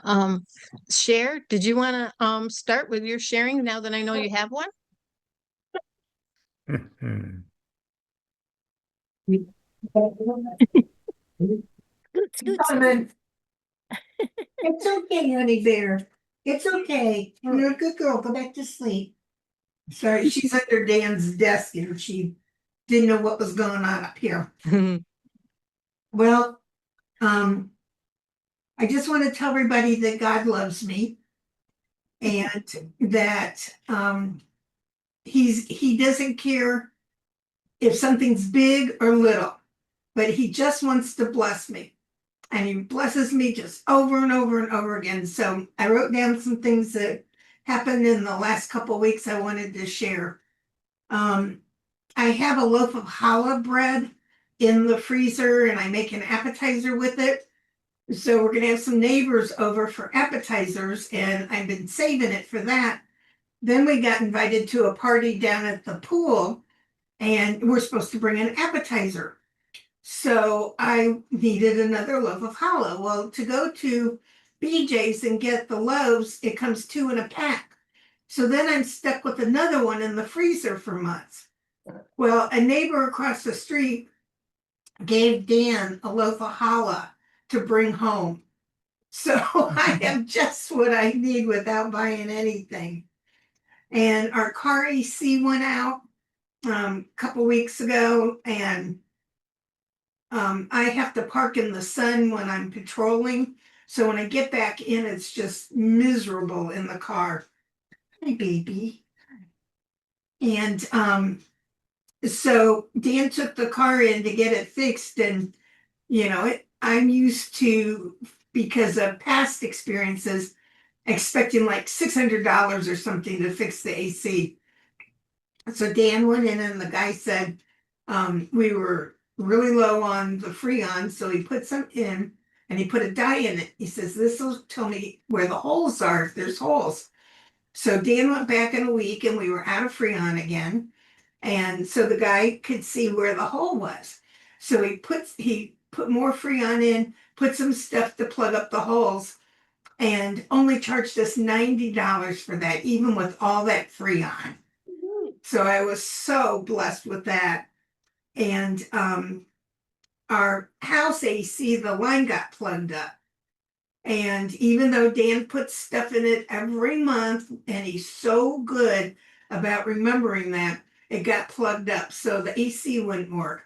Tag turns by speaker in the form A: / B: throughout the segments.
A: Um, Cher, did you want to start with your sharing now that I know you have one?
B: Mhm.
A: Toots.
C: Donovan, it's okay, honey bear. It's okay. You're a good girl. Go back to sleep. Sorry, she's under Dan's desk and she didn't know what was going on up here. Well, I just want to tell everybody that God loves me and that he doesn't care if something's big or little, but he just wants to bless me. And he blesses me just over and over and over again. So I wrote down some things that happened in the last couple of weeks I wanted to share. I have a loaf of challah bread in the freezer and I make an appetizer with it. So we're gonna have some neighbors over for appetizers and I've been saving it for that. Then we got invited to a party down at the pool and we're supposed to bring an appetizer. So I needed another loaf of challah. Well, to go to BJ's and get the loaves, it comes two in a pack. So then I'm stuck with another one in the freezer for months. Well, a neighbor across the street gave Dan a loaf of challah to bring home. So I have just what I need without buying anything. And our car AC went out a couple weeks ago, and I have to park in the sun when I'm patrolling. So when I get back in, it's just miserable in the car. Hi, baby. And so Dan took the car in to get it fixed, and I'm used to, because of past experiences, expecting like $600 or something to fix the AC. So Dan went in and the guy said we were really low on the Freon, so he put some in and he put a dye in it. He says, this will tell me where the holes are if there's holes. So Dan went back in a week and we were out of Freon again. And so the guy could see where the hole was. So he put more Freon in, put some stuff to plug up the holes, and only charged us $90 for that, even with all that Freon. So I was so blessed with that. And our house AC, the line got plugged up. And even though Dan puts stuff in it every month, and he's so good about remembering that, it got plugged up. So the AC wouldn't work.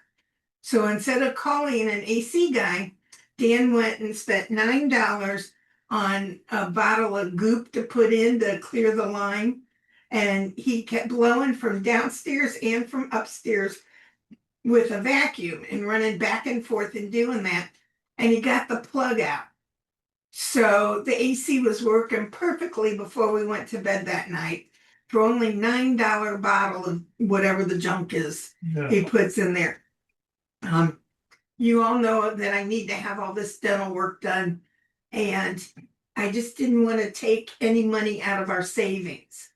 C: So instead of calling an AC guy, Dan went and spent $9 on a bottle of goop to put in to clear the line. And he kept blowing from downstairs and from upstairs with a vacuum and running back and forth and doing that. And he got the plug out. So the AC was working perfectly before we went to bed that night for only $9 bottle of whatever the junk is he puts in there. You all know that I need to have all this dental work done, and I just didn't want to take any money out of our savings.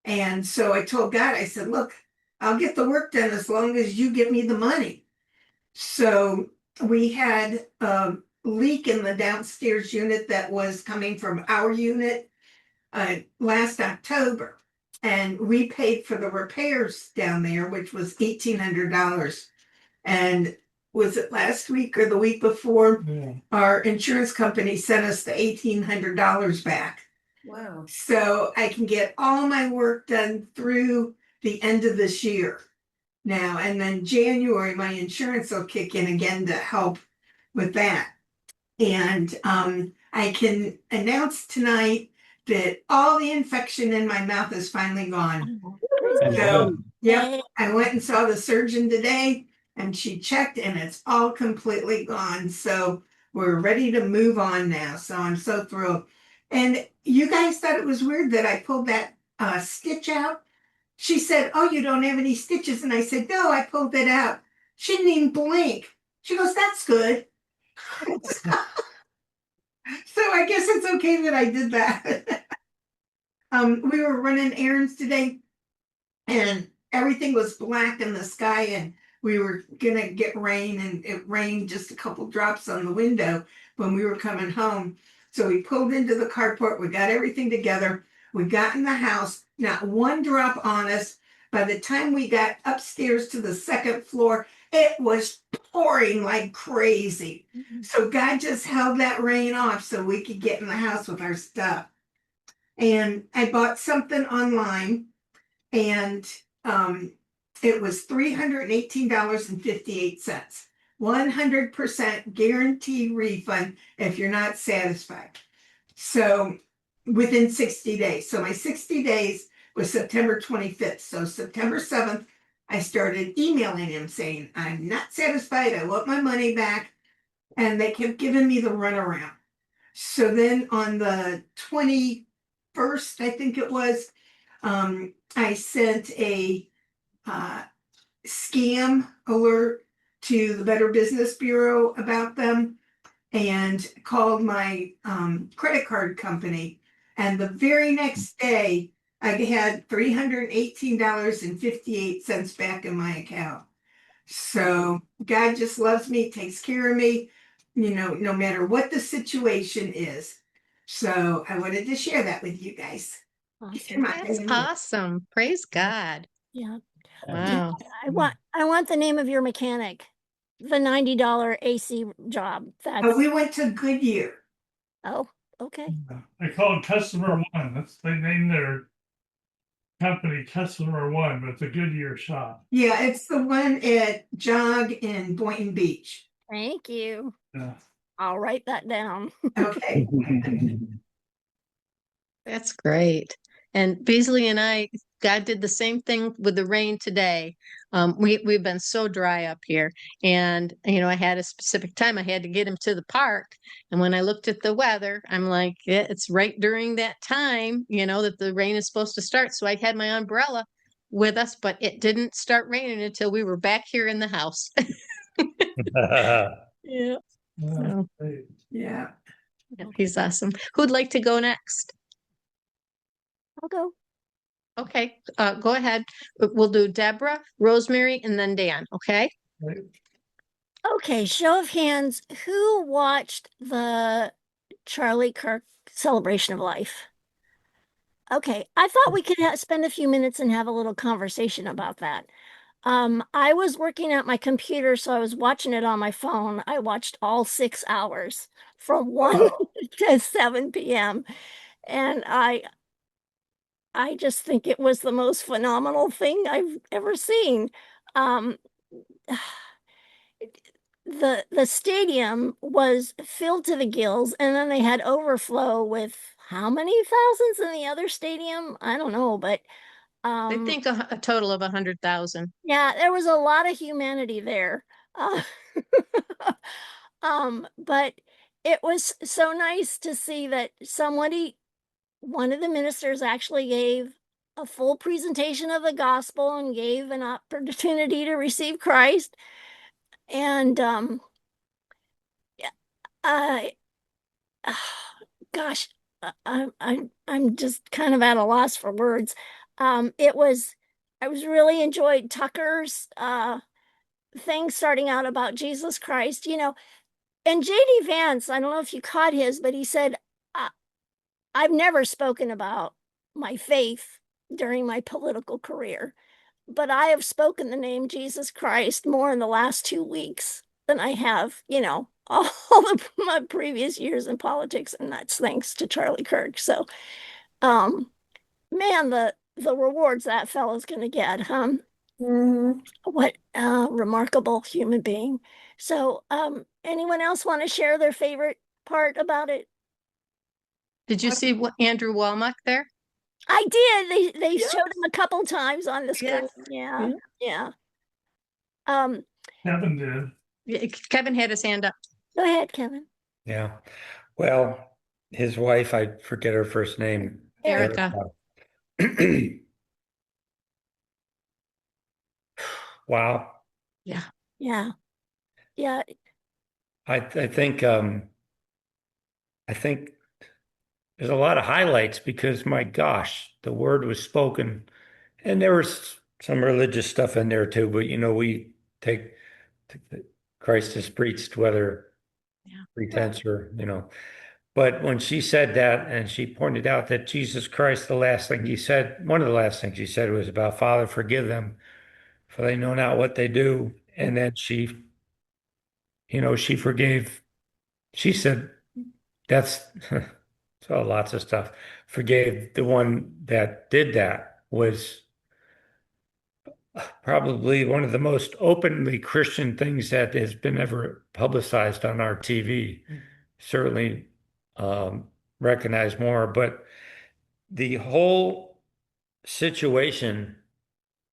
C: And so I told God, I said, look, I'll get the work done as long as you give me the money. So we had a leak in the downstairs unit that was coming from our unit last October. And we paid for the repairs down there, which was $1,800. And was it last week or the week before? Yeah. Our insurance company sent us the $1,800 back. Wow. So I can get all my work done through the end of this year now. And then January, my insurance will kick in again to help with that. And I can announce tonight that all the infection in my mouth is finally gone. So, yeah, I went and saw the surgeon today and she checked and it's all completely gone. So we're ready to move on now. So I'm so thrilled. And you guys thought it was weird that I pulled that stitch out. She said, oh, you don't have any stitches. And I said, no, I pulled it out. She didn't even blink. She goes, that's good. So I guess it's okay that I did that. We were running errands today and everything was black in the sky and we were gonna get rain, and it rained just a couple drops on the window when we were coming home. So we pulled into the carport, we got everything together, we got in the house, not one drop on us. By the time we got upstairs to the second floor, it was pouring like crazy. So God just held that rain off so we could get in the house with our stuff. And I bought something online, and it was $318.58. 100% guarantee refund if you're not satisfied. So within 60 days. So my 60 days was September 25th. So September 7th, I started emailing him saying, I'm not satisfied. I want my money back. And they kept giving me the runaround. So then on the 21st, I think it was, I sent a scam alert to the Better Business Bureau about them and called my credit card company. And the very next day, I had $318.58 back in my account. So God just loves me, takes care of me, no matter what the situation is. So I wanted to share that with you guys.
B: Awesome.
A: That's awesome. Praise God.
B: Yeah.
A: Wow.
B: I want the name of your mechanic. The $90 AC job.
C: But we went to Goodyear.
B: Oh, okay.
D: They call it Customer One. They named their company Customer One, but it's a Goodyear shop.
C: Yeah, it's the one at Jog in Boynton Beach.
B: Thank you.
D: Yeah.
B: I'll write that down.
C: Okay.
A: That's great. And Beasley and I, God did the same thing with the rain today. We've been so dry up here, and I had a specific time I had to get him to the park. And when I looked at the weather, I'm like, yeah, it's right during that time, that the rain is supposed to start. So I had my umbrella with us, but it didn't start raining until we were back here in the house. Yeah. So,
C: Yeah.
A: he's awesome. Who'd like to go next?
B: I'll go.
A: Okay, go ahead. We'll do Deborah, Rosemary, and then Dan, okay?
B: Okay, show of hands. Who watched the Charlie Kirk celebration of life? Okay, I thought we could spend a few minutes and have a little conversation about that. I was working at my computer, so I was watching it on my phone. I watched all 6 hours from 1 to 7 p.m. And I just think it was the most phenomenal thing I've ever seen. Um, the stadium was filled to the gills, and then they had overflow with how many thousands in the other stadium? I don't know, but
A: I think a total of 100,000.
B: yeah, there was a lot of humanity there. Uh, but it was so nice to see that one of the ministers actually gave a full presentation of the gospel and gave an opportunity to receive Christ. And yeah, I gosh, I'm just kind of at a loss for words. It was I was really enjoyed Tucker's thing starting out about Jesus Christ, and JD Vance, I don't know if you caught his, but he said, I've never spoken about my faith during my political career, but I have spoken the name Jesus Christ more in the last 2 weeks than I have, all my previous years in politics, and that's thanks to Charlie Kirk. So, man, the rewards that fellow's gonna get, huh? What a remarkable human being. So, anyone else want to share their favorite part about it?
A: Did you see what Andrew Womack there?
B: I did. They
C: Yes.
B: showed him a couple times on the screen.
A: Yes.
B: Yeah.
A: Yeah.
B: Yeah. Um,
D: Kevin did.
A: Yeah, Kevin had his hand up.
B: go ahead, Kevin.
E: Yeah. Well, his wife, I forget her first name.
A: Erica.
E: Wow.
A: Yeah.
B: Yeah. Yeah.
E: I think there's a lot of highlights because my gosh, the word was spoken, and there was some religious stuff in there too, but we take Christ is preached, whether
A: Yeah.
E: pretense or But when she said that, and she pointed out that Jesus Christ, the last thing he said, one of the last things he said was about, Father, forgive them, for they know not what they do. And then she forgave. She said, that's so lots of stuff. Forgave the one that did that was probably one of the most openly Christian things that has been ever publicized on our TV. Certainly um, recognized more, but the whole situation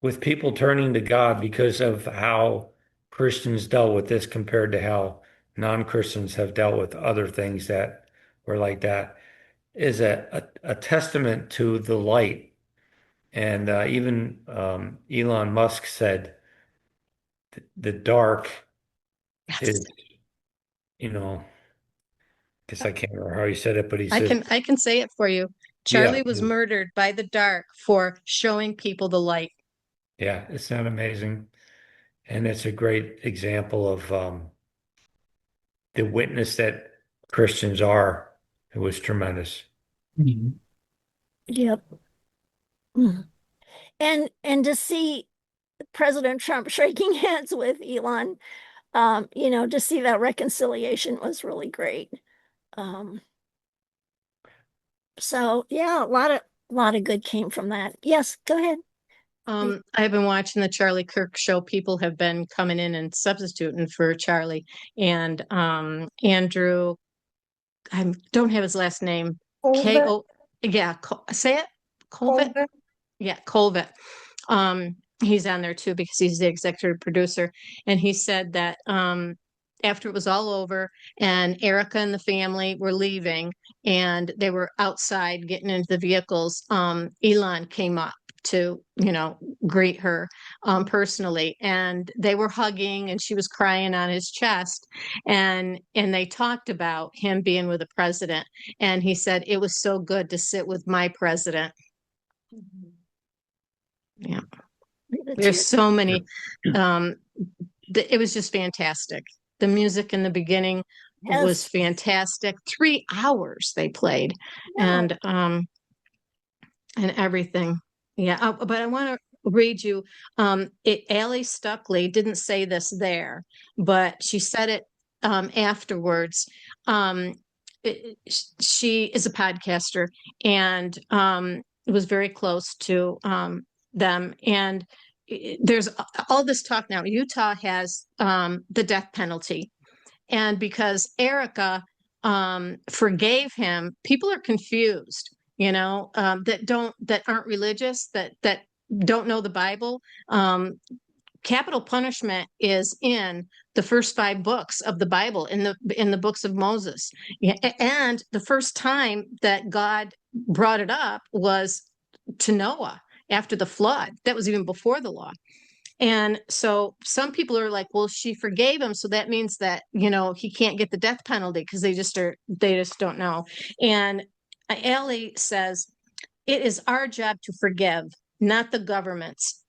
E: with people turning to God because of how Christians dealt with this compared to how non-Christians have dealt with other things that were like that is a testament to the light. And even Elon Musk said the dark
A: Yes.
E: is, you know, guess I can't remember how he said it, but he
A: I
E: said,
A: can say it for you.
E: yeah,
A: Charlie was murdered by the dark for showing people the light.
E: yeah, it's not amazing. And it's a great example of the witness that Christians are. It was tremendous.
B: Yep. Mm. And to see President Trump shaking hands with Elon, to see that reconciliation was really great. Um, so yeah, a lot of good came from that. Yes, go ahead.
A: I've been watching the Charlie Kirk show. People have been coming in and substituting for Charlie. And Andrew, I don't have his last name.
F: Colvett.
A: Ko, yeah, say it. Colvett.
F: Colvett.
A: Yeah, Colvett. He's on there too because he's the executive producer. And he said that after it was all over and Erica and the family were leaving and they were outside getting into the vehicles, Elon came up to, greet her personally. And they were hugging and she was crying on his chest. And they talked about him being with the president. And he said, it was so good to sit with my president. Yeah. There's so many. It was just fantastic. The music in the beginning was
B: Yes.
A: fantastic. 3 hours they played,
B: Wow.
A: and everything. Yeah, but I want to read you. Allie Stuckley didn't say this there, but she said it afterwards. Um, she is a podcaster and was very close to them. And there's all this talk now. Utah has the death penalty. And because Erica forgave him, people are confused, that aren't religious, that don't know the Bible. Capital punishment is in the first 5 books of the Bible, in the books of Moses. Yeah, and the first time that God brought it up was to Noah after the flood. That was even before the law. And so some people are like, well, she forgave him, so that means that, he can't get the death penalty because they just don't know. And Allie says, it is our job to forgive, not the government's.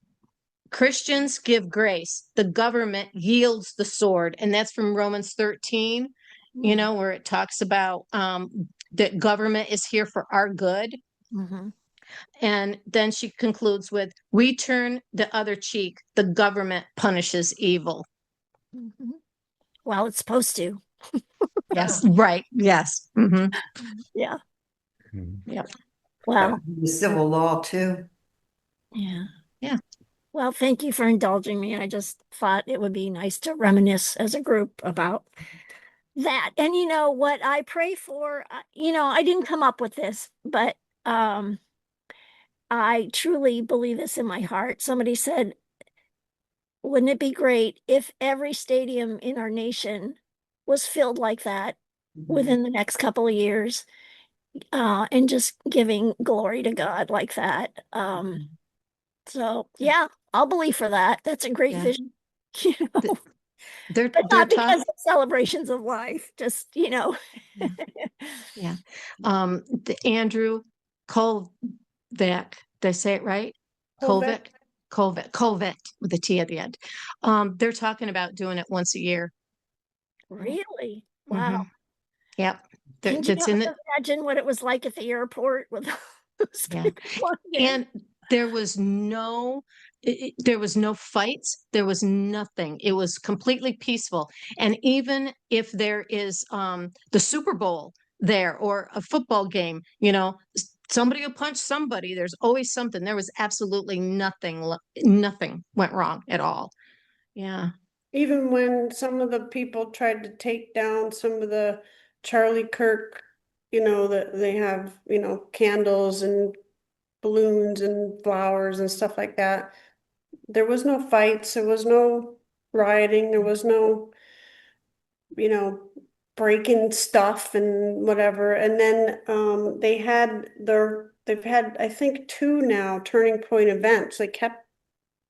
A: Christians give grace. The government yields the sword. And that's from Romans 13, where it talks about that government is here for our good.
B: Mm-hmm.
A: And then she concludes with, we turn the other cheek, the government punishes evil.
B: Mm-hmm. Well, it's supposed to.
A: Yes, right. Yes. Mm-hmm.
B: Yeah.
E: Mm-hmm.
A: Yep.
B: Well,
F: The civil law too.
B: yeah.
A: Yeah.
B: Well, thank you for indulging me. I just thought it would be nice to reminisce as a group about that. And what I pray for, I didn't come up with this, but I truly believe this in my heart. Somebody said, wouldn't it be great if every stadium in our nation was filled like that within the next couple of years, and just giving glory to God like that? So yeah, I'll believe for that. That's a great
A: Yeah.
B: vision,
A: They're
B: but not
A: talking.
B: because of celebrations of life, just.
A: Yeah. The Andrew Colvett, did I say it right?
F: Colvett.
A: Colvett with a T at the end. They're talking about doing it once a year.
B: Really?
A: Mhm.
B: Wow.
A: Yep.
B: And you
A: that's in
B: have
A: the,
B: to imagine what it was like at the airport with those
A: yeah.
B: people flying in.
A: And there was there was no fights. There was nothing. It was completely peaceful. And even if there is the Super Bowl there or a football game, somebody will punch somebody. There's always something. There was absolutely nothing went wrong at all. Yeah.
G: Even when some of the people tried to take down some of the Charlie Kirk, that they have, candles and balloons and flowers and stuff like that. There was no fights, there was no rioting, there was no, you know, breaking stuff and whatever. And then they've had, I think, two now turning point events. They kept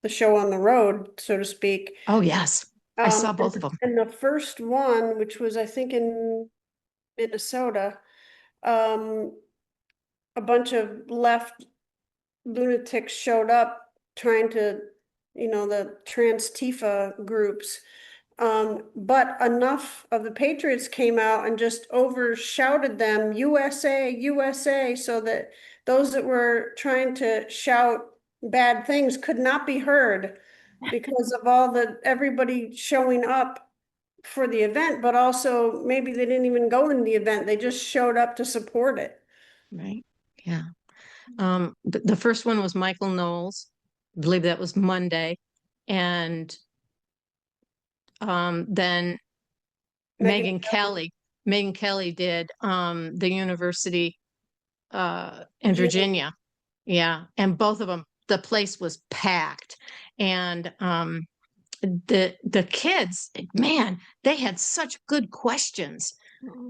G: the show on the road, so to speak.
A: Oh, yes. I saw both of them.
G: And the first one, which was I think in Minnesota, um, a bunch of left lunatics showed up trying to, the trans Tifa groups. But enough of the patriots came out and just overshouted them, USA, USA, so that those that were trying to shout bad things could not be heard because of everybody showing up for the event, but also maybe they didn't even go in the event. They just showed up to support it.
A: Right. Yeah. The first one was Michael Knowles. I believe that was Monday. And then
G: Megan
A: Megan Kelly did the university in Virginia. Yeah. And both of them, the place was packed. And the kids, man, they had such good questions.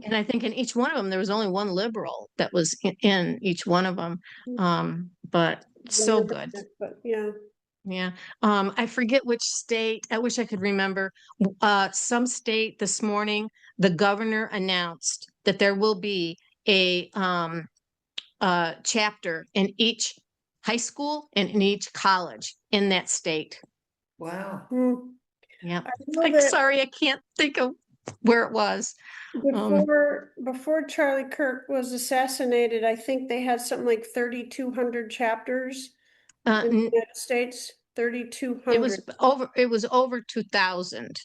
A: And I think in each one of them, there was only one liberal that was in each one of them. But so good.
G: But yeah.
A: Yeah. I forget which state. I wish I could remember. Some state this morning, the governor announced that there will be a chapter in each high school and in each college in that state.
F: Wow.
A: Yeah.
G: I know
A: I'm
G: that
A: sorry, I can't think of where it was.
G: before Charlie Kirk was assassinated, I think they had something like 3,200 chapters
A: Uh,
G: in the
A: n-
G: United States.
A: it was
G: 3,200.
A: over 2,000.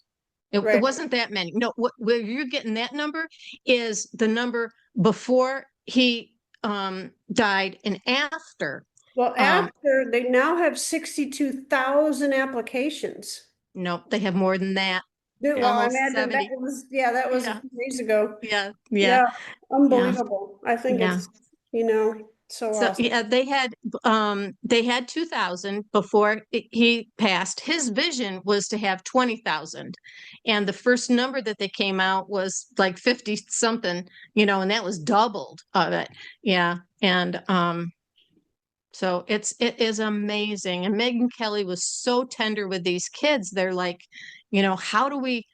A: It
G: Right.
A: wasn't that many. No, where you're getting that number is the number before he died and after.
G: Well, after they now have 62,000 applications.
A: No, they have more than that.
G: Well, I
A: Almost
G: imagine that
A: 70.
G: was a
A: Yeah.
G: few days ago.
A: Yeah.
G: Yeah,
A: Yeah.
G: unbelievable. I think
A: Yeah.
G: it's, so
A: So
G: awesome.
A: yeah, they had 2,000 before he passed. His vision was to have 20,000. And the first number that they came out was like 50 something, and that was doubled of it. Yeah. And so it is amazing. And Megyn Kelly was so tender with these kids. They're like, how do we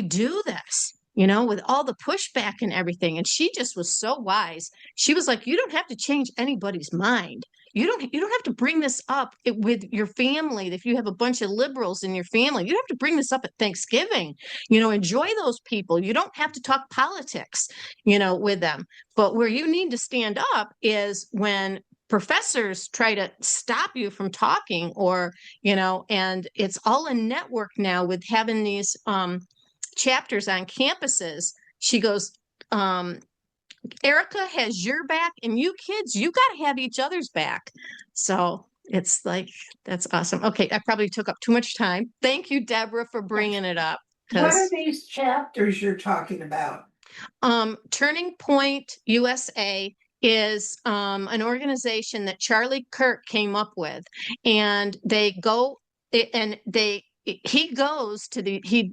A: do this? With all the pushback and everything. And she just was so wise. She was like, you don't have to change anybody's mind. You don't have to bring this up with your family. If you have a bunch of liberals in your family, you don't have to bring this up at Thanksgiving. Enjoy those people. You don't have to talk politics, with them. But where you need to stand up is when professors try to stop you from talking, or and it's all a network now with having these chapters on campuses. She goes, Erica has your back, and you kids, you got to have each other's back. So it's like, that's awesome. Okay, I probably took up too much time. Thank you, Deborah, for bringing it up.
C: What are these chapters you're talking about?
A: Turning Point USA is an organization that Charlie Kirk came up with, and he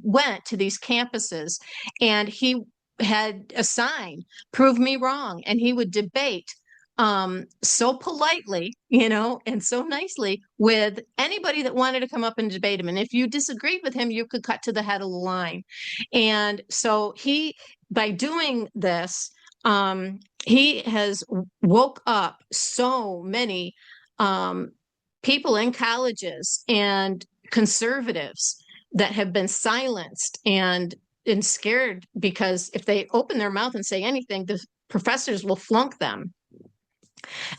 A: went to these campuses, and he had a sign, prove me wrong, and he would debate so politely, and so nicely with anybody that wanted to come up and debate him. And if you disagreed with him, you could cut to the head of the line. And so by doing this, he has woke up so many people in colleges and conservatives that have been silenced. And and scared because if they open their mouth and say anything, the professors will flunk them.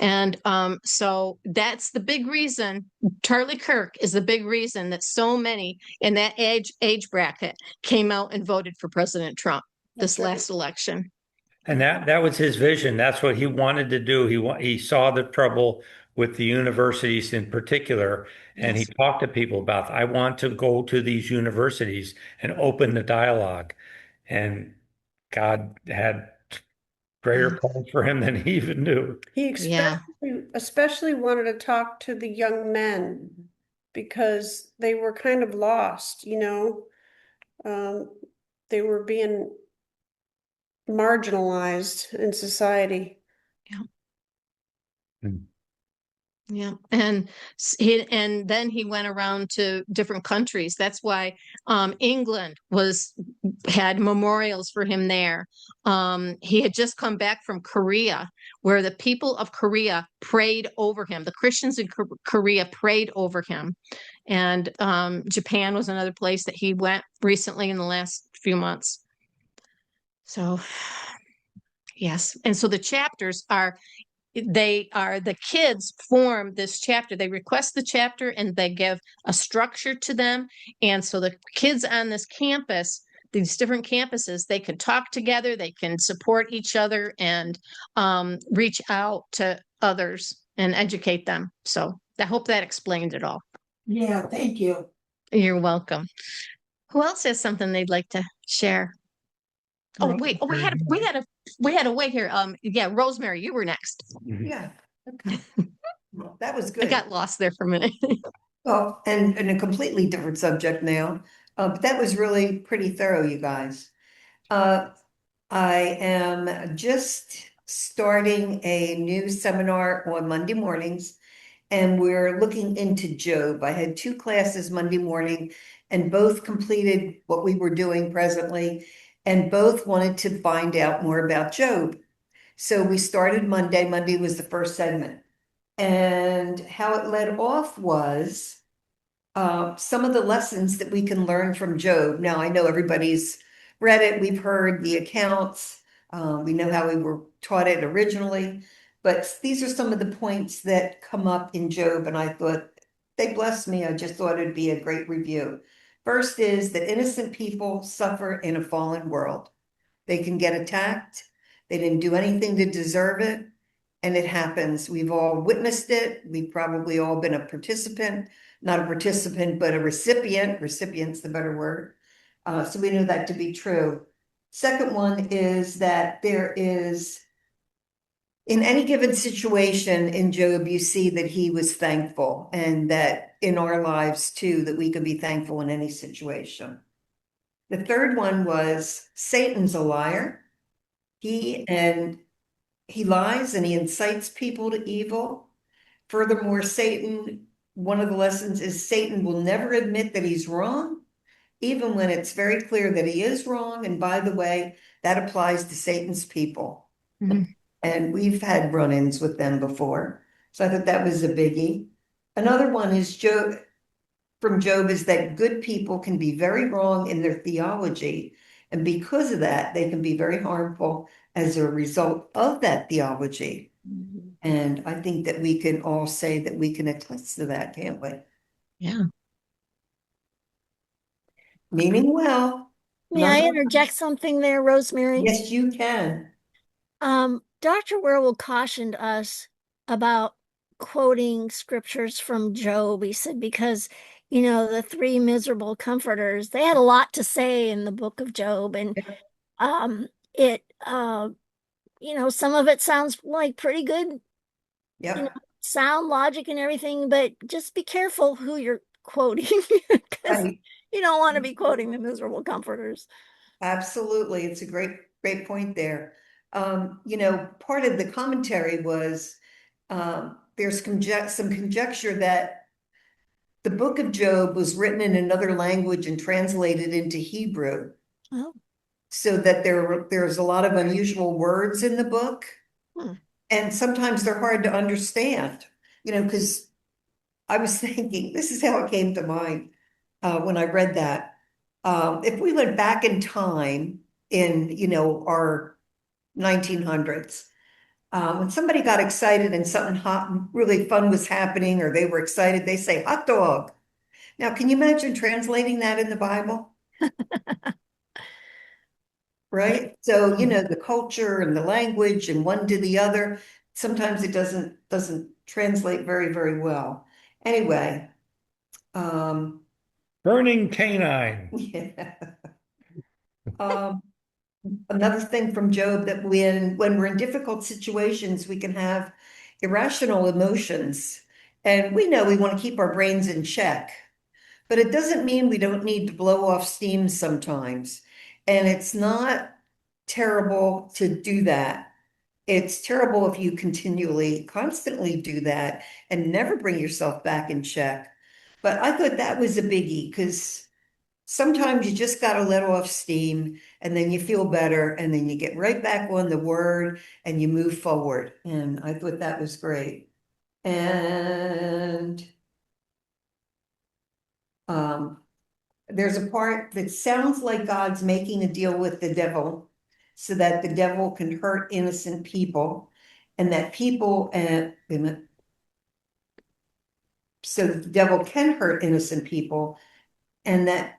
A: And so that's the big reason. Charlie Kirk is the big reason that so many in that age bracket came out and voted for President Trump this
G: That's right.
A: last election.
E: And that was his vision. That's what he wanted to do. He saw the trouble with the universities in particular, and he
A: Yes.
E: talked to people about, I want to go to these universities and open the dialogue. And God had greater plans for him than he even knew.
G: He
A: Yeah.
G: especially wanted to talk to the young men because they were kind of lost, you know. They were being marginalized in society.
A: Yeah, and then he went around to different countries. That's why England had memorials for him there. He had just come back from Korea, where the people of Korea prayed over him. The Christians in Korea prayed over him, and Japan was another place that he went recently in the last few months. So, yes, and so the chapters are the kids form this chapter. They request the chapter and they give a structure to them. And so the kids on this campus, these different campuses, they can talk together, they can support each other and reach out to others and educate them. So I hope that explained it all.
C: Yeah, thank you.
A: You're welcome. Who else has something they'd like to share? Oh, wait. Oh, we had a wait here. Yeah, Rosemary, you were next.
F: Yeah, okay. Well, that was
A: I
F: good.
A: got lost there for a minute.
F: Well, and a completely different subject now, but that was really pretty thorough, you guys. I am just starting a new seminar on Monday mornings, and we're looking into Job. I had 2 classes Monday morning, and both completed what we were doing presently, and both wanted to find out more about Job. So we started Monday. Monday was the first segment. And how it led off was some of the lessons that we can learn from Job. Now, I know everybody's read it, we've heard the accounts, we know how we were taught it originally, but these are some of the points that come up in Job, and I thought they blessed me. I just thought it'd be a great review. First is that innocent people suffer in a fallen world. They can get attacked. They didn't do anything to deserve it. And it happens. We've all witnessed it. We've probably all been a participant, not a participant, but a recipient. Recipient's the better word. So we know that to be true. Second one is that there is, in any given situation in Job, you see that he was thankful, and that in our lives too, that we can be thankful in any situation. The third one was Satan's a liar. He lies and he incites people to evil. Furthermore, one of the lessons is Satan will never admit that he's wrong, even when it's very clear that he is wrong. And by the way, that applies to Satan's people.
A: Mhm.
F: And we've had run-ins with them before. So I thought that was a biggie. Another one is from Job is that good people can be very wrong in their theology. And because of that, they can be very harmful as a result of that theology. And I think that we can all say that we can attest to that, can't we?
A: Yeah.
F: Meaning well.
B: May I
F: nonetheless.
B: interject something there, Rosemary?
F: Yes, you can.
B: Dr. Werwell cautioned us about quoting scriptures from Job. He said, because, the 3 miserable comforters, they had a lot to say in the book of Job. And it, some of it sounds like pretty good,
F: Yep.
B: sound logic and everything, but just be careful who you're quoting because
F: Right.
B: you don't want to be quoting the miserable comforters.
F: Absolutely. It's a great point there. Part of the commentary was there's some conjecture that the book of Job was written in another language and translated into Hebrew.
B: Oh.
F: So that there's a lot of unusual words in the book. And sometimes they're hard to understand, because I was thinking, this is how it came to mind when I read that. If we went back in time in, our 1900s, when somebody got excited and something hot and really fun was happening, or they were excited, they say hot dog. Now, can you imagine translating that in the Bible? Right? So, the culture and the language and one to the other, sometimes it doesn't translate very, very well. Anyway, um,
E: Burning canine.
F: yeah. Um, Another thing from Job, that when we're in difficult situations, we can have irrational emotions. And we know we want to keep our brains in check, but it doesn't mean we don't need to blow off steam sometimes. And it's not terrible to do that. It's terrible if you constantly do that and never bring yourself back in check. But I thought that was a biggie, because sometimes you just got to let off steam and then you feel better and then you get right back on the word and you move forward. And I thought that was great. And um, there's a part that sounds like God's making a deal with the devil so that the devil can hurt innocent people, and that people and so that the devil can hurt innocent people, and that,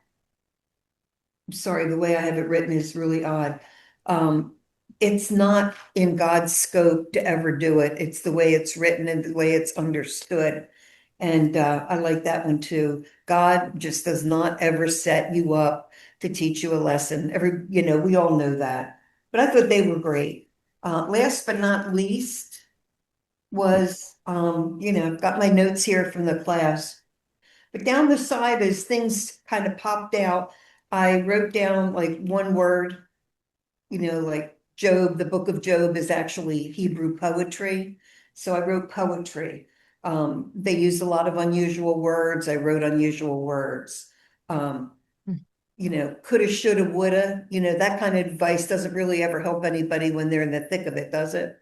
F: sorry, the way I have it written is really odd. It's not in God's scope to ever do it. It's the way it's written and the way it's understood. And I like that one too. God just does not ever set you up to teach you a lesson. We all know that. But I thought they were great. Last but not least was, I've got my notes here from the class. But down the side, as things kind of popped out, I wrote down like one word, like Job, the book of Job is actually Hebrew poetry. So I wrote poetry. They used a lot of unusual words. I wrote unusual words. Coulda, shoulda, woulda, that kind of advice doesn't really ever help anybody when they're in the thick of it, does it?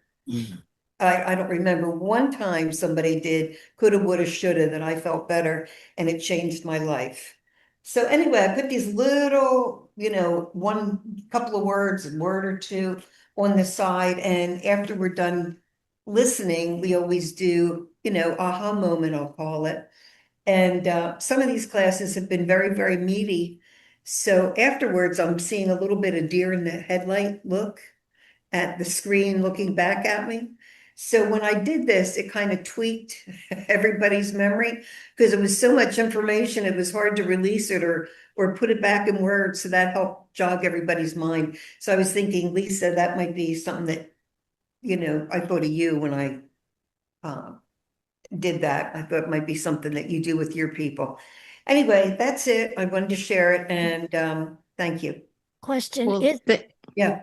F: I don't remember one time somebody did coulda, woulda, shoulda that I felt better and it changed my life. So anyway, I put these little, one couple of words, a word or two on the side. And after we're done listening, we always do, aha moment, I'll call it. And some of these classes have been very, very meaty. So afterwards, I'm seeing a little bit of deer in the headlight look at the screen looking back at me. So when I did this, it kind of tweaked everybody's memory, because it was so much information, it was hard to release it or put it back in words. So that helped jog everybody's mind. So I was thinking, Leesa, that might be something that, I thought of you when I did that. I thought it might be something that you do with your people. Anyway, that's it. I wanted to share it, and thank you.
B: Question
A: Well,
F: Yeah.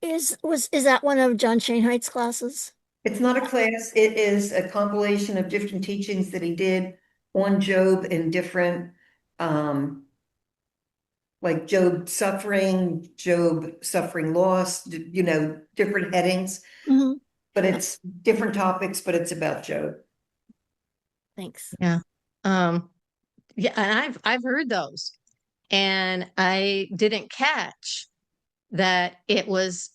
B: is that one of John Shainheit's classes?
F: It's not a class, it is a compilation of different teachings that he did on Job in different, like Job suffering loss, different headings,
B: Mhm.
F: but it's different topics, but it's about Job.
B: Thanks.
A: yeah. Yeah, and I've heard those. And I didn't catch that it was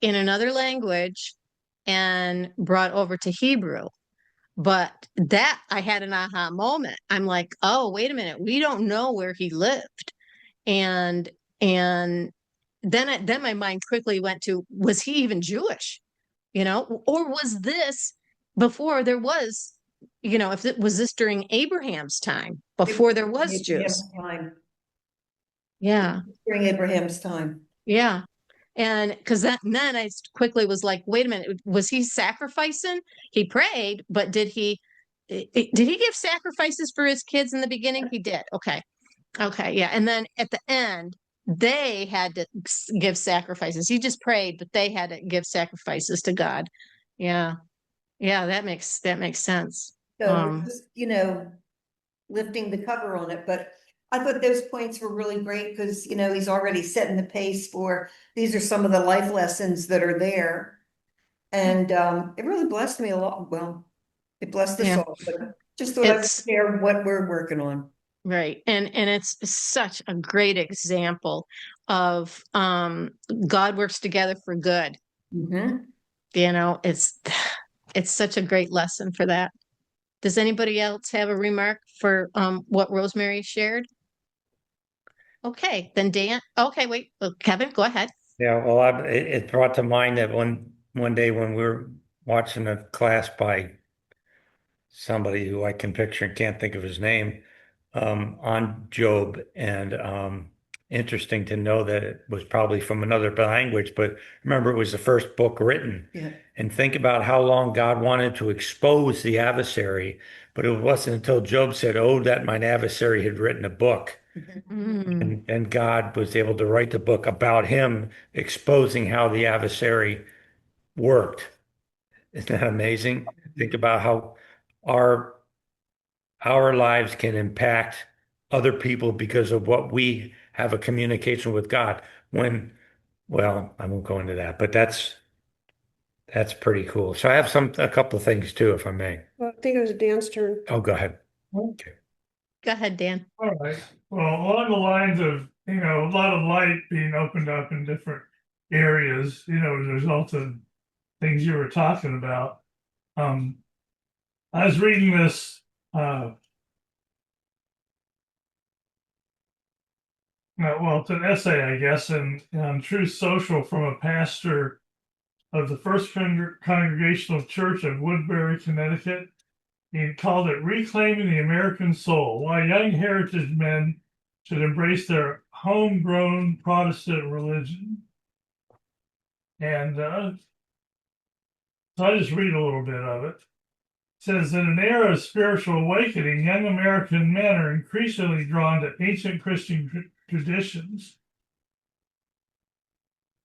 A: in another language and brought over to Hebrew. But that I had an aha moment. I'm like, oh, wait a minute, we don't know where he lived. And and then my mind quickly went to, was he even Jewish? Or was this before there was, if it was this during Abraham's time,
F: It was
A: before there was Jews?
F: Abraham's time,
A: Yeah.
F: during Abraham's time.
A: Yeah. And because then I quickly was like, wait a minute, was he sacrificing? He prayed, but did he give sacrifices for his kids in the beginning? He did. Okay. Okay. Yeah. And then at the end, they had to give sacrifices. He just prayed, but they had to give sacrifices to God. Yeah. Yeah, that makes sense.
F: So we're just, lifting the cover on it, but I thought those points were really great because, he's already setting the pace for, these are some of the life lessons that are there. And it really blessed me a lot. Well, it blessed us
A: Yeah.
F: all, but just thought I would
A: It's
F: share what we're working on.
A: Right. And it's such a great example of God works together for good.
F: Mhm.
A: You know, it's such a great lesson for that. Does anybody else have a remark for what Rosemary shared? Okay, then Dan. Okay, wait. Kevin, go ahead.
E: Yeah, well, it brought to mind that one day when we were watching a class by somebody who I can picture and can't think of his name, on Job. And interesting to know that it was probably from another language, but remember, it was the first book written.
F: Yeah.
E: And think about how long God wanted to expose the adversary, but it wasn't until Job said, "Oh, that mine adversary had written a book."
A: Mm,
E: And God was able to write the book about him, exposing how the adversary worked. Isn't that amazing? Think about how our our lives can impact other people because of what we have a communication with God. When, well, I won't go into that, but that's pretty cool. So I have a couple of things too, if I may.
G: Well, I think it was Dan's turn.
E: Oh, go ahead. Okay.
A: go ahead, Dan.
D: All right. Well, along the lines of, a lot of light being opened up in different areas, as a result of things you were talking about. I was reading this, well, it's an essay, I guess, in Truth Social from a pastor of the First Congregational Church of Woodbury, Connecticut. He called it Reclaiming the American Soul, Why Young Heritage Men Should Embrace Their Homegrown Protestant Religion. And so I just read a little bit of it. It says, in an era of spiritual awakening, young American men are increasingly drawn to ancient Christian traditions.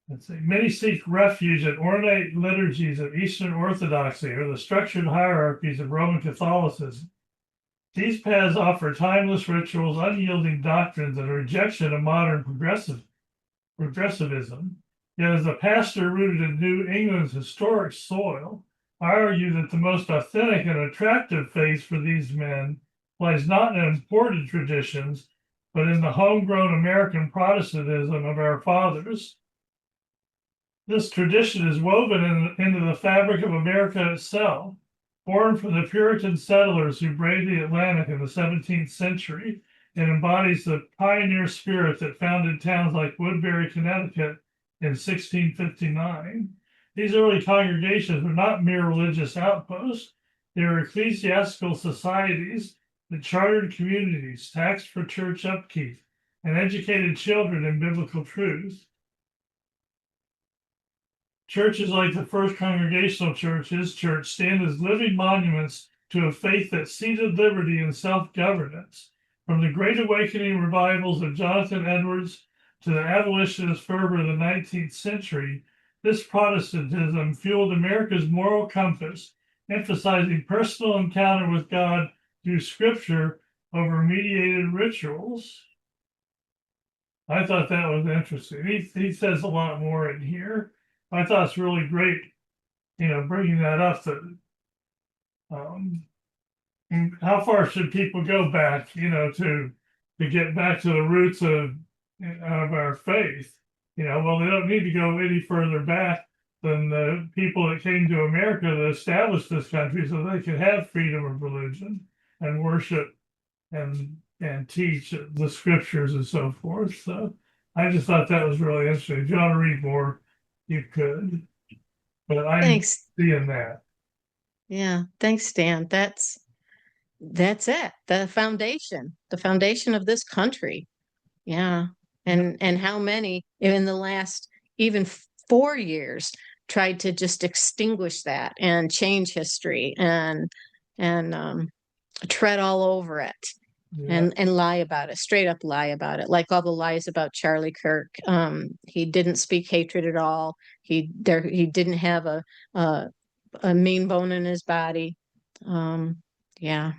D: Let's see. Many seek refuge in ornate liturgies of Eastern Orthodoxy or the structured hierarchies of Roman Catholicism. These paths offer timeless rituals, unyielding doctrines, and a rejection of modern progressivism. Yet, as a pastor rooted in New England's historic soil, I argue that the most authentic and attractive faith for these men lies not in imported traditions, but in the homegrown American Protestantism of our fathers. This tradition is woven into the fabric of America itself, born from the Puritan settlers who braved the Atlantic in the 17th century, and embodies the pioneer spirit that founded towns like Woodbury, Connecticut in 1659. These early congregations were not mere religious outposts. They were ecclesiastical societies that chartered communities, taxed for church upkeep, and educated children in biblical truths. Churches like the First Congregational Church, his church, stand as living monuments to a faith that seeded liberty and self-governance. From the Great Awakening revivals of Jonathan Edwards to the abolitionist fervor of the 19th century, this Protestantism fueled America's moral compass, emphasizing personal encounter with God through scripture over mediated rituals. I thought that was interesting. He says a lot more in here. I thought it's really great, bringing that up. That how far should people go back, to get back to the roots of our faith? Well, they don't need to go any further back than the people that came to America that established this country, so they could have freedom of religion and worship and teach the scriptures and so forth. So I just thought that was really interesting. If you want to read more, you could, but I'm
A: Thanks.
D: seeing that.
A: Yeah, thanks, Dan. That's it. The foundation of this country. Yeah. And how many in the last even 4 years tried to just extinguish that and change history and tread all over it
D: Yeah.
A: and lie about it, straight up lie about it, like all the lies about Charlie Kirk. He didn't speak hatred at all. He didn't have a mean bone in his body. Yeah.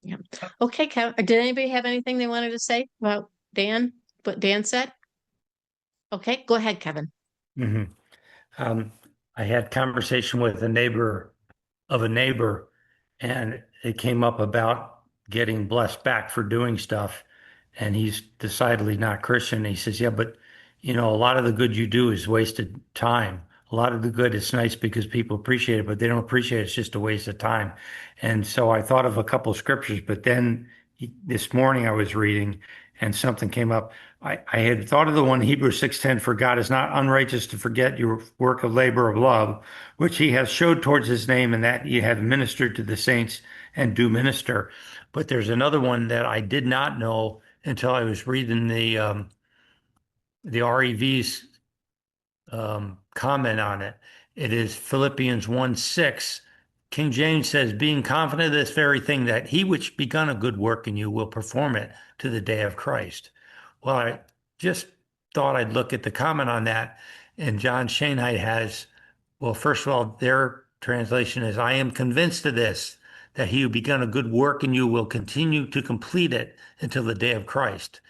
A: Yeah. Okay, did anybody have anything they wanted to say about Dan? What Dan said? Okay, go ahead, Kevin.
E: Mhm. I had conversation with a neighbor of a neighbor, and it came up about getting blessed back for doing stuff, and he's decidedly not Christian. He says, "Yeah, but a lot of the good you do is wasted time. A lot of the good is nice because people appreciate it, but they don't appreciate it. It's just a waste of time." And so I thought of a couple of scriptures, but then this morning I was reading, and something came up. I had thought of the one Hebrews 6:10, "For God is not unrighteous to forget your work of labor of love, which he has showed towards his name, and that ye have ministered to the saints and do minister." But there's another one that I did not know until I was reading the REV's comment on it. It is Philippians 1:6. King James says, "Being confident of this very thing, that he which begun a good work in you will perform it to the day of Christ." Well, I just thought I'd look at the comment on that. And John Schoenheit has, well, first of all, their translation is, "I am convinced of this, that he who begun a good work in you will continue to complete it until the day of Christ."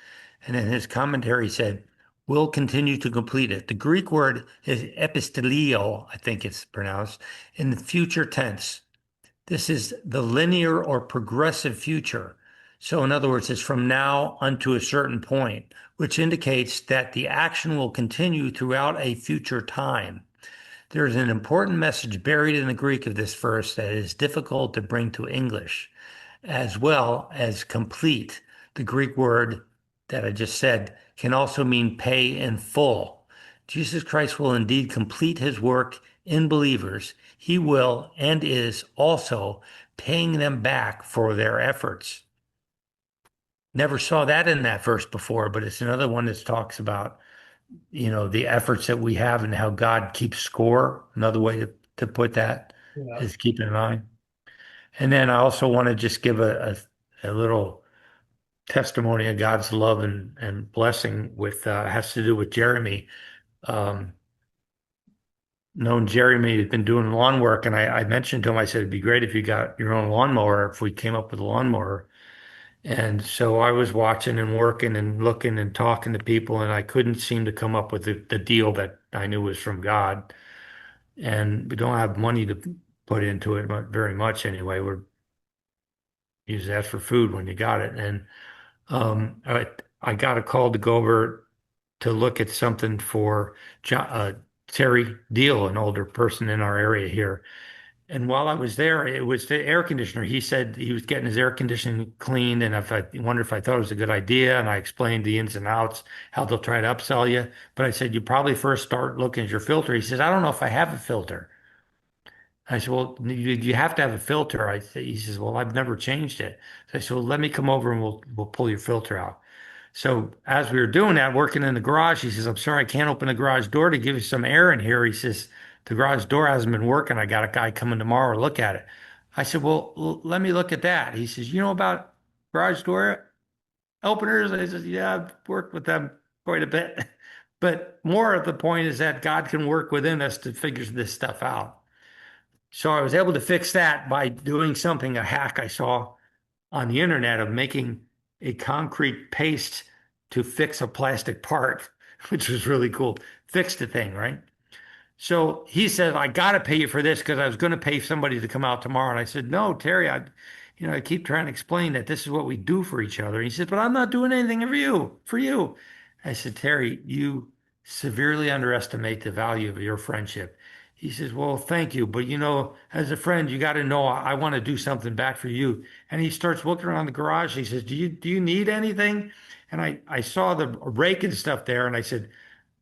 E: And then his commentary said, "will continue to complete it." The Greek word is epistelio, I think it's pronounced, in the future tense. This is the linear or progressive future. So, in other words, it's from now unto a certain point, which indicates that the action will continue throughout a future time. There is an important message buried in the Greek of this verse that is difficult to bring to English, as well as complete. The Greek word that I just said can also mean pay in full. Jesus Christ will indeed complete his work in believers. He will and is also paying them back for their efforts. Never saw that in that verse before, but it's another one that talks about, the efforts that we have and how God keeps score. Another way to put that
D: Yeah.
E: is keep in mind. And then I also want to just give a little testimony of God's love and blessing with has to do with Jeremy. Um, Known Jeremy had been doing lawn work, and I mentioned to him, I said, it'd be great if you got your own lawnmower, if we came up with a lawnmower. And so I was watching and working and looking and talking to people, and I couldn't seem to come up with the deal that I knew was from God. And we don't have money to put into it very much anyway. We're use that for food when you got it. And I got a call to go over to look at something for Terry Deal, an older person in our area here. And while I was there, it was the air conditioner. He said he was getting his air conditioning cleaned, and if I wondered if I thought it was a good idea. And I explained the ins and outs, how they'll try to upsell you. But I said, you probably first start looking at your filter. He says, I don't know if I have a filter. I said, well, you have to have a filter. He says, well, I've never changed it. So I said, well, let me come over and we'll pull your filter out. So as we were doing that, working in the garage, he says, I'm sorry, I can't open the garage door to give you some air in here. He says, the garage door hasn't been working. I got a guy coming tomorrow to look at it. I said, well, let me look at that. He says, you know about garage door openers? I said, yeah, I've worked with them quite a bit. But more of the point is that God can work within us to figure this stuff out. So I was able to fix that by doing something, a hack I saw on the internet of making a concrete paste to fix a plastic part, which was really cool. Fixed the thing, right? So he said, I got to pay you for this because I was going to pay somebody to come out tomorrow. And I said, no, Terry, I keep trying to explain that this is what we do for each other. And he said, but I'm not doing anything for you. I said, Terry, you severely underestimate the value of your friendship. He says, well, thank you. But as a friend, you got to know I want to do something back for you. And he starts looking around the garage. He says, do you need anything? And I saw the rake and stuff there. And I said,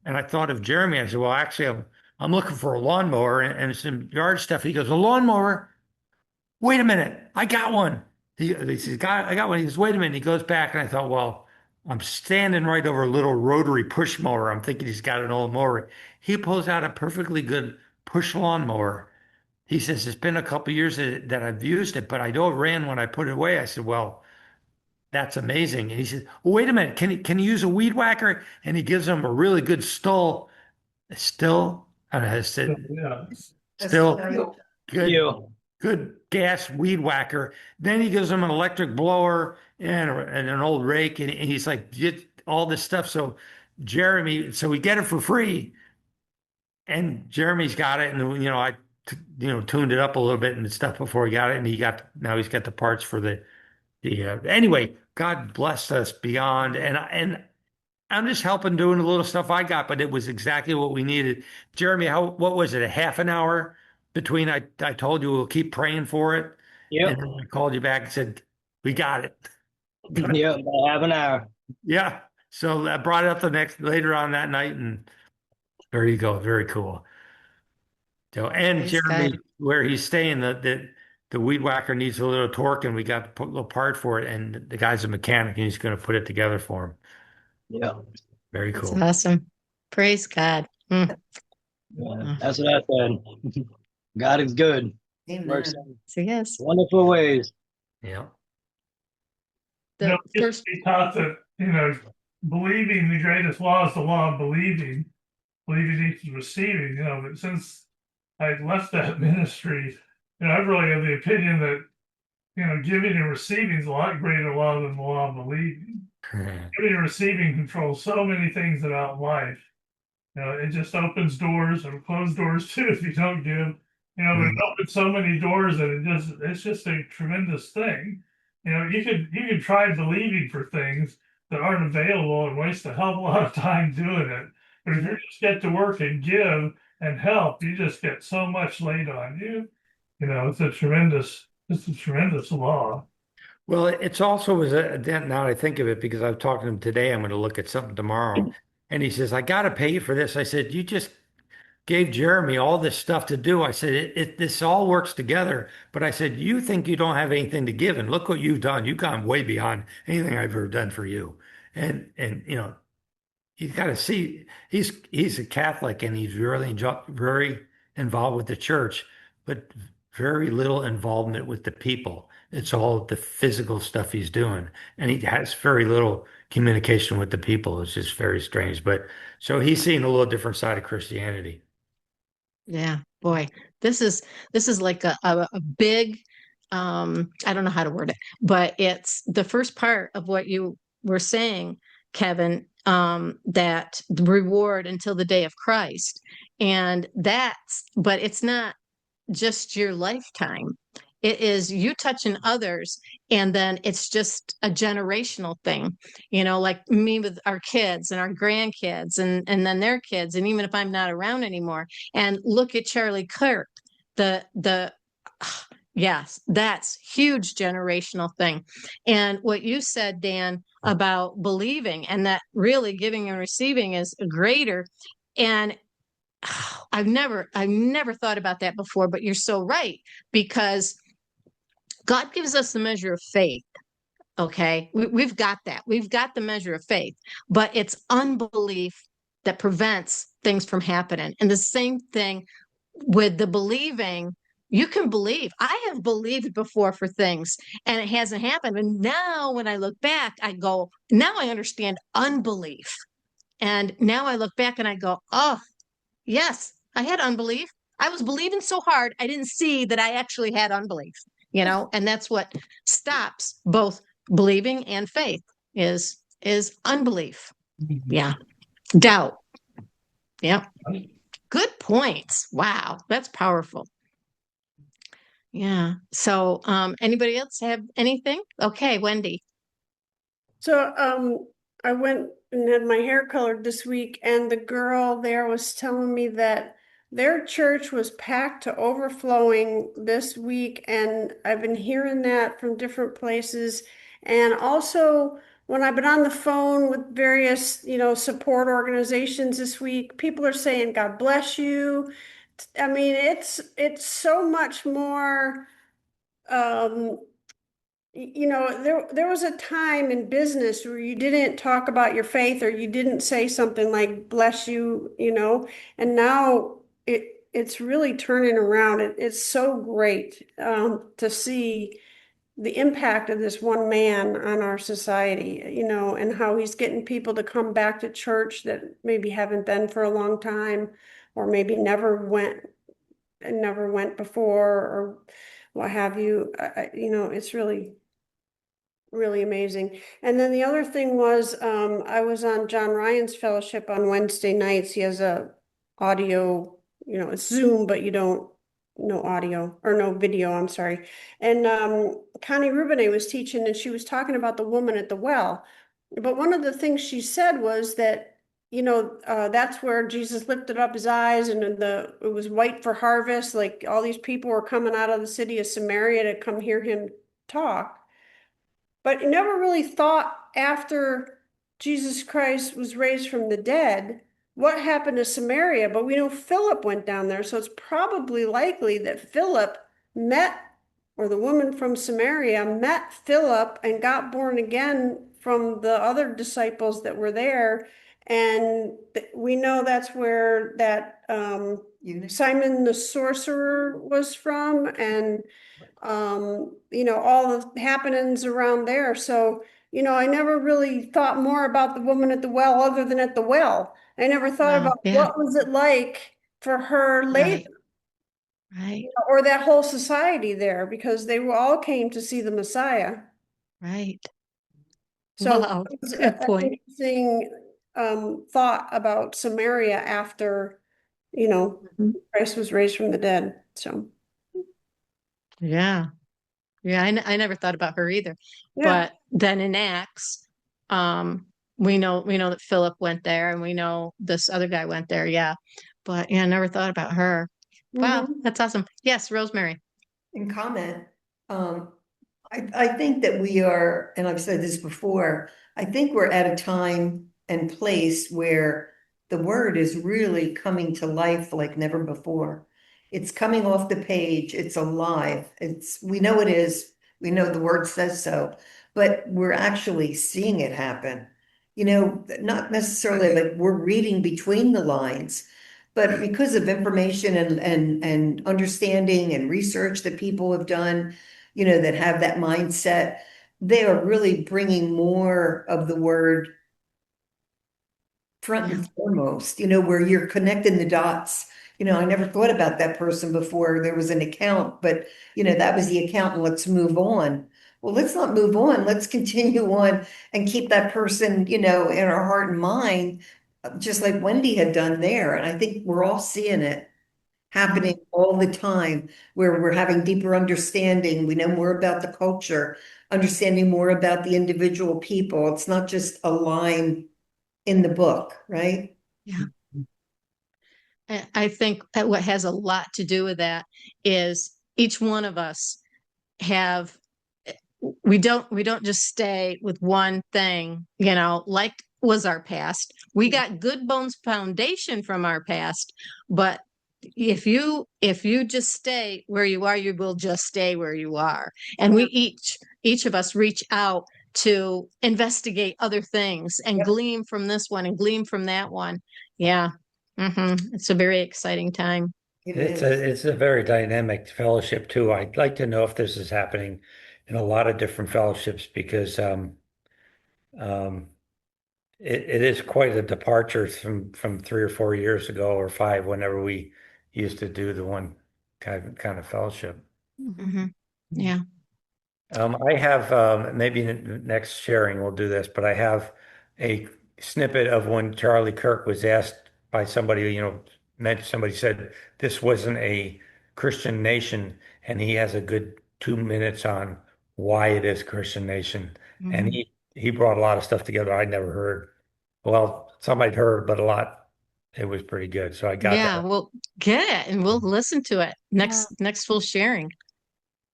E: and I thought of Jeremy. I said, well, actually, I'm looking for a lawnmower and some yard stuff. He goes, a lawnmower? Wait a minute. I got one. He says, I got one. He goes, wait a minute. He goes back and I thought, well, I'm standing right over a little rotary push mower. I'm thinking he's got an old mower. He pulls out a perfectly good push lawnmower. He says, it's been a couple of years that I've used it, but I know it ran when I put it away. I said, well, that's amazing. And he says, well, wait a minute. Can you use a weed whacker? And he gives him a really good still, I said,
D: Yeah.
E: still
F: Still.
E: good,
H: You.
E: good gas weed whacker. Then he gives him an electric blower and an old rake. And he's like, get all this stuff. So so we get it for free. And Jeremy's got it. And, tuned it up a little bit and stuff before he got it. And now he's got the parts for the Yeah. Anyway, God blessed us beyond, and I'm just helping doing the little stuff I got, but it was exactly what we needed. Jeremy, what was it? A half an hour between I told you we'll keep praying for it, and
H: Yep.
E: then I called you back and said we got it.
H: Yep. About half an hour.
E: Yeah. So I brought it up the next later on that night, and there you go. Very cool. So, and
A: Praise God.
E: Jeremy, where he's staying, the weed whacker needs a little torque, and we got to put a little part for it, and the guy's a mechanic, and he's going to put it together for him.
H: Yep.
E: Very
A: That's
E: cool.
A: awesome. Praise God.
H: Yeah, that's what I said. God is good. Works
F: Amen.
H: in
A: So yes,
H: wonderful ways.
E: Yeah.
A: the
D: We used
A: first,
D: to be taught that, believing the greatest law is the law of believing. Believing equals receiving, but since I left that ministry, I really have the opinion that, giving and receiving is a lot greater law than the law of believing. Giving and receiving controls so many things about life. It just opens doors and closes doors too if you don't give. But it opens so many doors that it's just a tremendous thing. You could try believing for things that aren't available and waste a hell of a lot of time doing it. But if you just get to work and give and help, you just get so much laid on you. It's a tremendous law.
E: Well, it's also was now I think of it because I've talked to him today. I'm going to look at something tomorrow. And he says, I got to pay you for this. I said, you just gave Jeremy all this stuff to do. I said, this all works together. But I said, you think you don't have anything to give. And look what you've done. You've gone way beyond anything I've ever done for you. And you got to see he's a Catholic and he's really very involved with the church, but very little involvement with the people. It's all the physical stuff he's doing, and he has very little communication with the people. It's just very strange. But so he's seeing a little different side of Christianity.
A: yeah, boy, this is like a big, I don't know how to word it, but it's the first part of what you were saying, Kevin, that the reward until the day of Christ. But it's not just your lifetime. It is you touching others, and then it's just a generational thing, like me with our kids and our grandkids and then their kids, and even if I'm not around anymore. And look at Charlie Kirk, the yes, that's huge generational thing. And what you said, Dan, about believing and that really giving and receiving is greater. And I've never thought about that before, but you're so right, because God gives us the measure of faith. Okay. We've got that. We've got the measure of faith, but it's unbelief that prevents things from happening. And the same thing with the believing. You can believe. I have believed before for things and it hasn't happened. And now when I look back, I go, now I understand unbelief. And now I look back and I go, oh, yes, I had unbelief. I was believing so hard, I didn't see that I actually had unbelief, and that's what stops both believing and faith is unbelief. Yeah. Doubt. Yeah. Good points. Wow, that's powerful. Yeah. So, anybody else have anything? Okay, Wendy.
G: So, I went and had my hair colored this week, and the girl there was telling me that their church was packed to overflowing this week, and I've been hearing that from different places. And also, when I've been on the phone with various, support organizations this week, people are saying, God bless you. I mean, it's so much more, um, there was a time in business where you didn't talk about your faith or you didn't say something like bless you, and now it's really turning around. It's so great to see the impact of this one man on our society, and how he's getting people to come back to church that maybe haven't been for a long time, or maybe never went before, or what have you. It's really amazing. And then the other thing was, I was on John Ryan's fellowship on Wednesday nights. He has a audio, it's Zoom, but you don't no audio or no video, I'm sorry. And Connie Rubinay was teaching and she was talking about the woman at the well. But one of the things she said was that, that's where Jesus lifted up his eyes and it was white for harvest. Like all these people were coming out of the city of Samaria to come hear him talk. But never really thought after Jesus Christ was raised from the dead, what happened to Samaria? But we know Philip went down there, so it's probably likely that Philip met, or the woman from Samaria met Philip and got born again from the other disciples that were there. And we know that's where that Simon the sorcerer was from, and all the happenings around there. So, I never really thought more about the woman at the well other than at the well. I never thought
A: Wow.
G: about
A: Yeah.
G: what was it like for her later,
A: Right.
G: or that whole society there, because they were all came to see the Messiah.
A: Right.
G: So
A: Wow.
G: it was
A: Good
G: an
A: point.
G: interesting thought about Samaria after,
A: Mhm.
G: Christ was raised from the dead. So
A: Yeah. Yeah. I never thought about her either.
G: yeah.
A: But then in Acts, um, we know that Philip went there and we know this other guy went there. Yeah. But yeah, I never thought about her. Wow.
G: Mhm.
A: That's awesome. Yes, Rosemary.
F: In comment, I think that we are, and I've said this before, I think we're at a time and place where the word is really coming to life like never before. It's coming off the page, it's alive. We know it is, we know the word says so, but we're actually seeing it happen. Not necessarily like we're reading between the lines, but because of information and understanding and research that people have done, that have that mindset, they are really bringing more of the word front
A: Yeah.
F: and foremost, where you're connecting the dots. I never thought about that person before there was an account, but that was the account and let's move on. Well, let's not move on. Let's continue on and keep that person, in our heart and mind, just like Wendy had done there. And I think we're all seeing it happening all the time, where we're having deeper understanding. We know more about the culture, understanding more about the individual people. It's not just a line in the book, right?
A: Yeah. I think that what has a lot to do with that is each one of us have we don't just stay with one thing, like was our past. We got good bones foundation from our past, but if you just stay where you are, you will just stay where you are. And we each of us reach out to investigate other things and
F: Yep.
A: glean from this one and glean from that one. Yeah. It's a very exciting time.
F: It
E: It's
F: is.
E: a very dynamic fellowship too. I'd like to know if this is happening in a lot of different fellowships because um, it is quite a departure from 3 or 4 years ago or five, whenever we used to do the one kind of fellowship.
A: Hmm. Yeah.
E: I have maybe next sharing we'll do this, but I have a snippet of when Charlie Kirk was asked by somebody, somebody said this wasn't a Christian nation, and he has a good 2 minutes on why it is Christian nation, and
A: Mhm.
E: he brought a lot of stuff together I'd never heard. Well, some I'd heard, but a lot. It was pretty good, so I got
A: Yeah,
E: that.
A: we'll get it and we'll listen to it
B: Yeah.
A: next full sharing.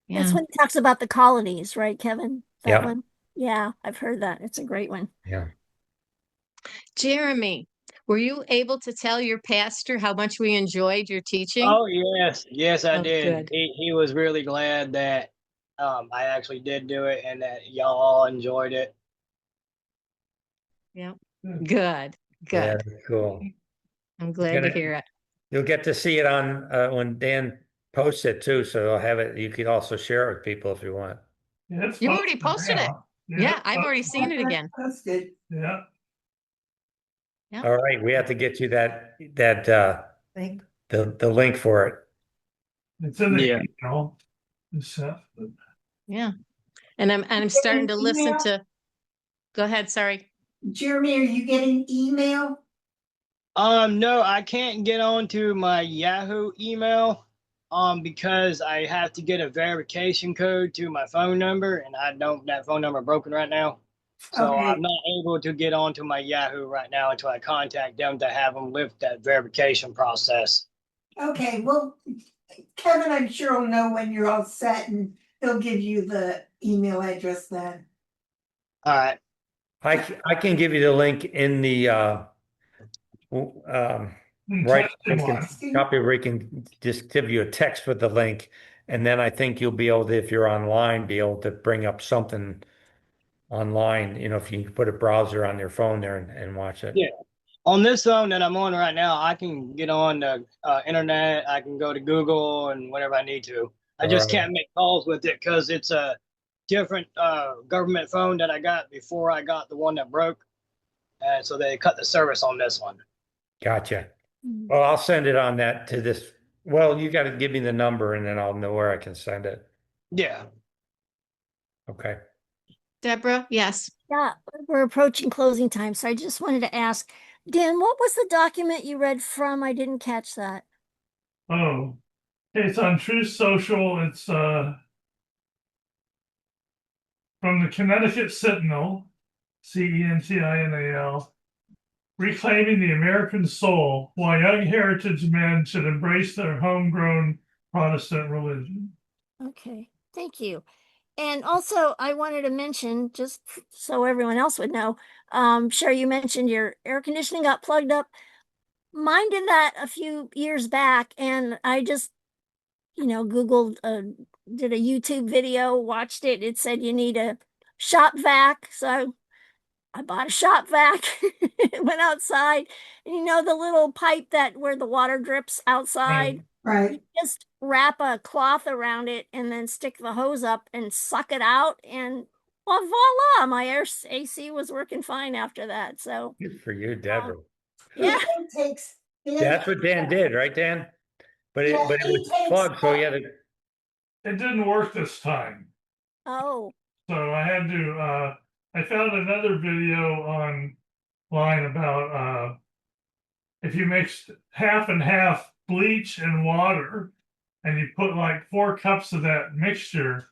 B: That's
A: Yeah.
B: when he talks about the colonies, right, Kevin? That
E: Yeah,
B: one. Yeah, I've heard that. It's a great one.
E: yeah.
A: Jeremy, were you able to tell your pastor how much we enjoyed your teaching?
H: Oh yes, I
A: Oh,
H: did.
A: good.
H: He was really glad that I actually did do it and that y'all all enjoyed it.
A: Yeah.
D: Hmm.
A: Good.
E: Yeah,
A: Good.
E: cool.
A: I'm
E: You're
A: glad to
E: gonna
A: hear it.
E: You'll get to see it on when Dan posts it too, so I'll have it. You can also share it with people if you want.
D: Yeah, it's
A: You've already
D: posted
A: posted it.
D: now. Yeah,
A: Yeah, I've already seen it again.
C: That's good.
D: yeah.
A: Yeah.
E: All right, we have to get you that
F: Think.
E: the link for it.
D: It's in the
H: Yeah.
D: email. Seth, but
A: Yeah. And I'm starting to listen
C: Email?
A: to go ahead, sorry.
C: Jeremy, are you getting email?
H: No, I can't get onto my Yahoo email. because I have to get a verification code to my phone number, and I don't. That phone number broken right now, so
C: Okay.
H: I'm not able to get onto my Yahoo right now until I contact them to have them lift that verification process.
C: Okay, well, Kevin, I'm sure will know when you're all set and he'll give you the email address then.
H: All right.
E: I can give you the link in the right. I
D: Testing
E: can
D: line.
E: copy where you can just give you a text with the link, and then I think you'll be able to, if you're online, be able to bring up something online. You know, if you put a browser on your phone there and watch it.
H: Yeah. On this phone that I'm on right now, I can get on the internet. I can go to Google and whatever I need to. I
E: All
H: just
E: right.
H: can't make calls with it because it's a different government phone that I got before I got the one that broke. And so they cut the service on this one.
E: Gotcha.
B: Mhm.
E: Well, I'll send it on that to this. Well, you got to give me the number, and then I'll know where I can send it.
H: Yeah.
E: Okay.
A: Deborah, yes.
B: Yeah, we're approaching closing time, so I just wanted to ask, Dan, what was the document you read from? I didn't catch that.
D: Oh, it's on Truth Social. It's from the Connecticut Sentinel, Centinal, reclaiming the American soul, why young heritage men should embrace their homegrown Protestant religion.
B: Okay, thank you. And also, I wanted to mention, just so everyone else would know, Sherry, you mentioned your air conditioning got plugged up. Mine did that a few years back, and I just, Googled, did a YouTube video, watched it. It said you need a shop vac. So I bought a shop vac, went outside, and the little pipe that where the water drips outside,
C: Right.
B: you just wrap a cloth around it and then stick the hose up and suck it out, and well, voila, my AC was working fine after that. So
E: Good for you, Deborah.
B: yeah,
C: It takes.
E: That's what Dan did, right, Dan? But
C: Yeah,
E: it
C: he
E: was
C: takes
E: plugged, so he
C: that.
E: had to.
D: It didn't work this time.
B: oh,
D: So I had to, I found another video online about if you mix half and half bleach and water, and you put like 4 cups of that mixture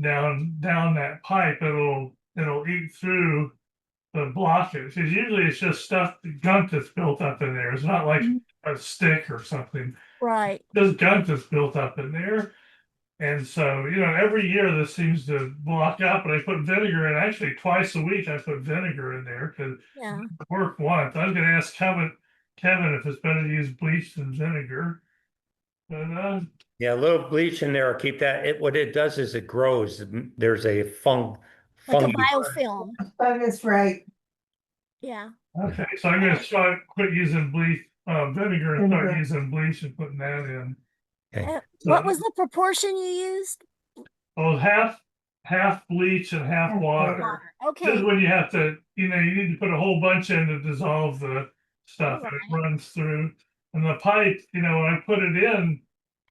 D: down that pipe, it'll eat through the blockage. Because usually it's just stuff, gunk that's built up in there. It's not like a stick or something.
B: right.
D: There's gunk that's built up in there. And so, every year this seems to block up, and I put vinegar in. Actually, twice a week I put vinegar in there because
B: Yeah.
D: it worked once. I was going to ask Kevin if it's better to use bleach than vinegar. But
E: Yeah, a little bleach in there. Keep that. What it does is it grows. There's a
B: Like a
E: fungi.
B: biofilm.
C: That's right.
B: Yeah.
D: okay, so I'm going to quit using vinegar and start
C: Vinegar.
D: using bleach and putting that in.
E: Okay.
B: What was the proportion you used?
D: Well, half bleach and half water. This
B: Okay.
D: is when you have to, you need to put a whole bunch in to dissolve the stuff, and it
B: Right.
D: runs through. And the pipe, when I put it in,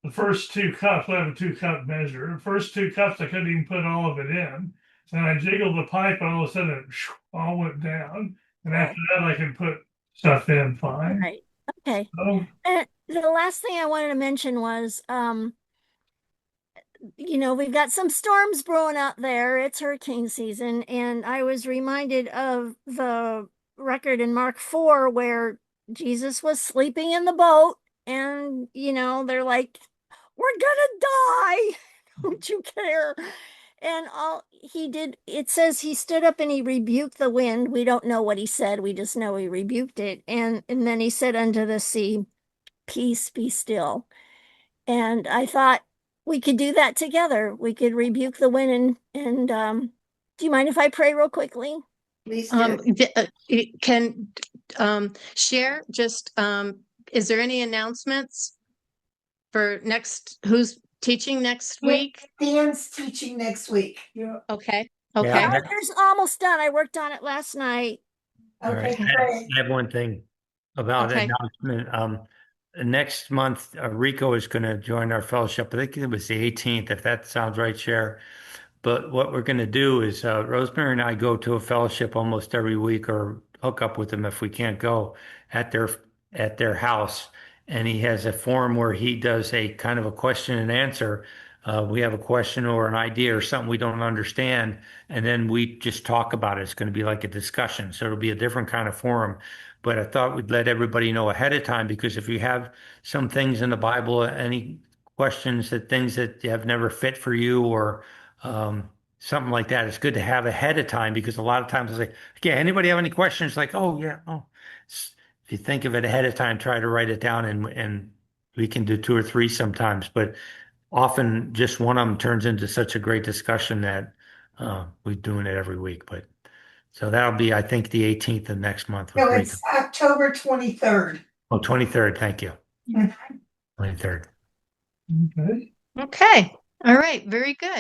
D: the first 2 cups, I have a 2 cup measure. The first 2 cups, I couldn't even put all of it in. And I jiggled the pipe, and all of a sudden it all went down. And after that, I can put stuff in fine.
B: Right. Okay.
D: So,
B: And the last thing I wanted to mention was, we've got some storms brewing out there. It's hurricane season. And I was reminded of the record in Mark 4 where Jesus was sleeping in the boat. And, they're like, we're gonna die. Don't you care? And all he did, it says he stood up and he rebuked the wind. We don't know what he said. We just know he rebuked it. And then he said unto the sea, peace, be still. And I thought we could do that together. We could rebuke the wind and do you mind if I pray real quickly?
F: Please do.
A: Can share just is there any announcements for who's teaching next
C: Yeah.
A: week?
C: Dan's teaching next week. Yeah.
A: Okay.
E: Yeah,
A: Okay.
B: There's almost done. I worked on it last night.
E: All right.
C: Okay,
E: I
C: great.
E: have one thing about
A: Okay.
E: announcement. Next month, Rico is going to join our fellowship. I think it was the 18th, if that sounds right, Chair. But what we're going to do is Rosemary and I go to a fellowship almost every week, or hook up with them if we can't go at their house. and he has a forum where he does a kind of a question and answer. We have a question or an idea or something we don't understand, and then we just talk about it. It's going to be like a discussion, so it'll be a different kind of forum. But I thought we'd let everybody know ahead of time, because if you have some things in the Bible, any questions, that things that have never fit for you, or something like that, it's good to have ahead of time, because a lot of times it's like, okay, anybody have any questions? Like, oh yeah, oh. If you think of it ahead of time, try to write it down, and we can do two or three sometimes, but often just one of them turns into such a great discussion that we're doing it every week. But so that'll be, I think, the 18th of next month.
C: No, it's October 23rd.
E: Oh, 23rd. Thank you.
C: Mhm.
E: 23rd.
D: Okay.
A: Okay. All right. Very good.